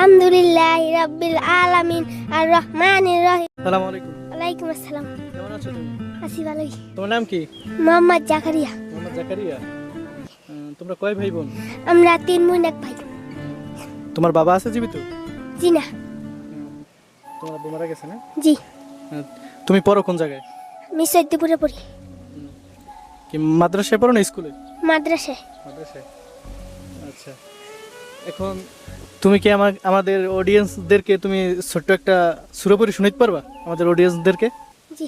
আলহামদুলিল্লাহি রাব্বিল আলামিন আর রহমানির রহিম। আসসালামু আলাইকুম। ওয়ালাইকুম আসসালাম। কেমন আছো তুমি? আছি ভালোই। তোমার নাম কি? মোহাম্মদ জাকারিয়া। মোহাম্মদ জাকারিয়া। তোমরা কয় ভাই বোন? আমরা 3 বোন 1 ভাই। তোমার বাবা আছে জীবিত? জি না। তোমার আব্বু মারা গেছে না? জি। তুমি পড়ো কোন জায়গায়? আমি সৈয়দপুরে পড়ি। কি মাদ্রাসায় পড়ো না স্কুলে? মাদ্রাসায়। মাদ্রাসায়। আচ্ছা, এখন তুমি কি আমাদের অডিয়েন্সদেরকে তুমি ছোট্ট একটা সূরা পড়ে শোনাতে পারবা আমাদের অডিয়েন্সদেরকে? জি।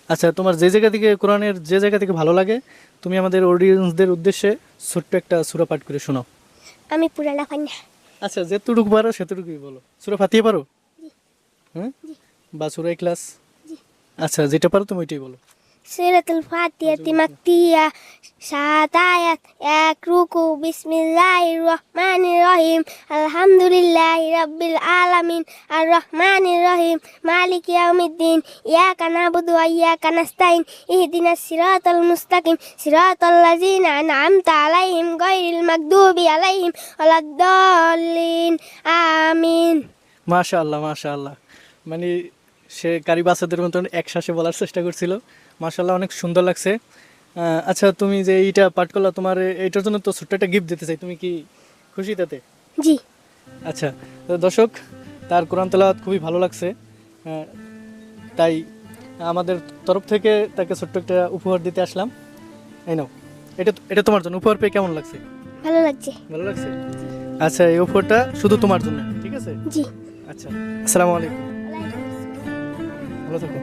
আচ্ছা, তোমার যে জায়গা থেকে কোরআনের যে জায়গা থেকে ভালো লাগে তুমি আমাদের অডিয়েন্সদের উদ্দেশ্যে ছোট্ট একটা সূরা পাঠ করে শোনাও। আমি পুরানা পাই না। আচ্ছা, যেটুকু পারো সেটুকুই বলো। সূরা ফাতিহা পারো? জি। হ্যাঁ, জি। বা সূরা ইখলাস? জি। আচ্ছা, যেটা পারো তুমি ওইটাই বলো। সূরাতুল ফাতিহা মাক্কিয়া 7 আয়াত 1 রুকু বিসমিল্লাহির রহমানির রহিম আলহামদুলিল্লাহি রাব্বিল আলামিন আর রহমানির রহিম মালিকি ইয়াউমিদ্দিন ইয়াকা নাবুদু ওয়া ইয়াকা নাস্তাইন ইহদিনাস সিরাতাল মুস্তাকিম সিরাতাল লাযিনা আন'আমতা আলাইহিম গায়রিল মাগদুবি আলাইহিম ওয়ালাদ-দাল্লিন আমিন। মাশাআল্লাহ, মাশাআল্লাহ। মানে সে কারি বাচ্চাদের মতন একশ্বাসে বলার চেষ্টা করছিল। মাশাআল্লাহ, অনেক সুন্দর লাগছে। আচ্ছা, তুমি যে এইটা পাঠ করলা, তোমার এইটার জন্য তো ছোট্ট একটা গিফট দিতে চাই, তুমি কি খুশি তাতে? জি। আচ্ছা, তো দর্শক, তার কোরআন তেলাওয়াত খুবই ভালো লাগছে, তাই আমাদের তরফ থেকে তাকে ছোট্ট একটা উপহার দিতে আসলাম। এই নাও, এটা তোমার জন্য। উপহার পেয়ে কেমন লাগছে? ভালো লাগছে। ভালো লাগছে? আচ্ছা, এই উপহারটা শুধু তোমার জন্য, ঠিক আছে? জি। আচ্ছা, আসসালামু আলাইকুম। ওয়ালাইকুম আসসালাম। ভালো থাকো।